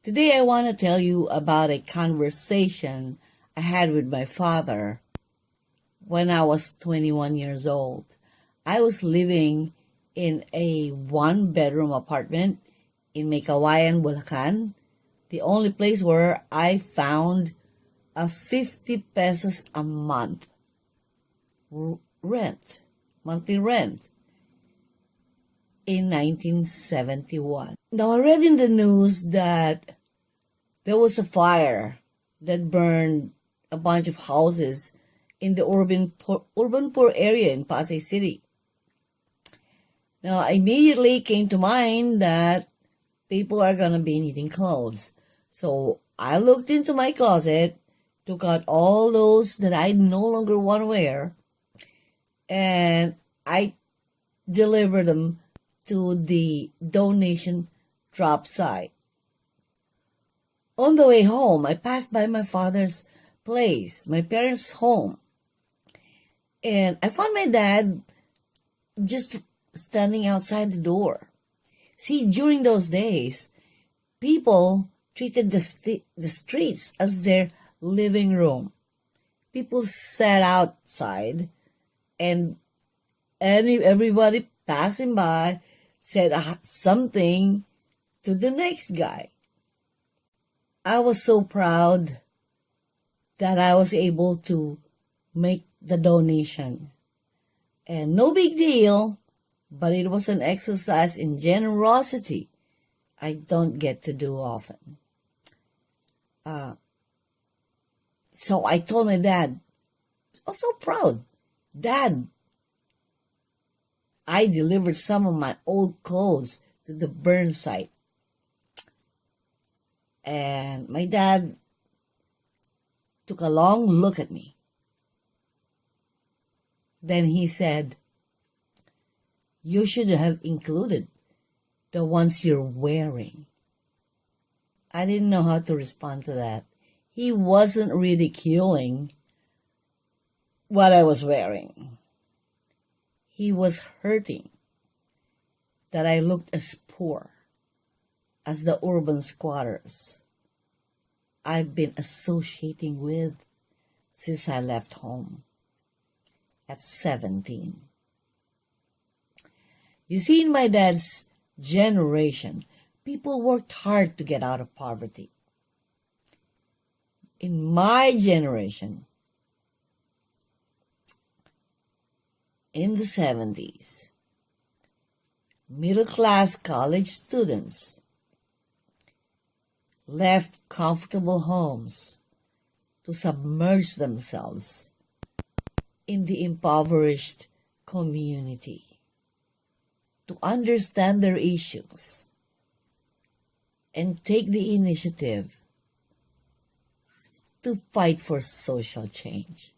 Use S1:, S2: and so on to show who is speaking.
S1: Today I want to tell you about a conversation I had with my father when I was 21 years old. I was living in a one-bedroom apartment in Meycauayan, Bulacan, the only place where I found a 50 pesos a month rent, monthly rent in 1971. Now I read in the news that there was a fire that burned a bunch of houses in the urban poor area in Pasay City. Now, immediately came to mind that people are going to be needing clothes. So I looked into my closet, took out all those that I no longer want to wear, and I delivered them to the donation drop site. On the way home, I passed by my father's place, my parents' home, and I found my dad just standing outside the door. See, during those days, people treated the streets as their living room. People sat outside, and everybody passing by said something to the next guy. I was so proud that I was able to make the donation. And no big deal, but it was an exercise in generosity I don't get to do often. So I told my dad, I was so proud, Dad, I delivered some of my old clothes to the burn site. And my dad took a long look at me. Then he said, "You should have included the ones you're wearing." I didn't know how to respond to that. He wasn't ridiculing what I was wearing. He was hurting that I looked as poor as the urban squatters I've been associating with since I left home at 17. You see, in my dad's generation, people worked hard to get out of poverty. In my generation, in the 70s, middle-class college students left comfortable homes to submerge themselves in the impoverished community, to understand their issues and take the initiative to fight for social change.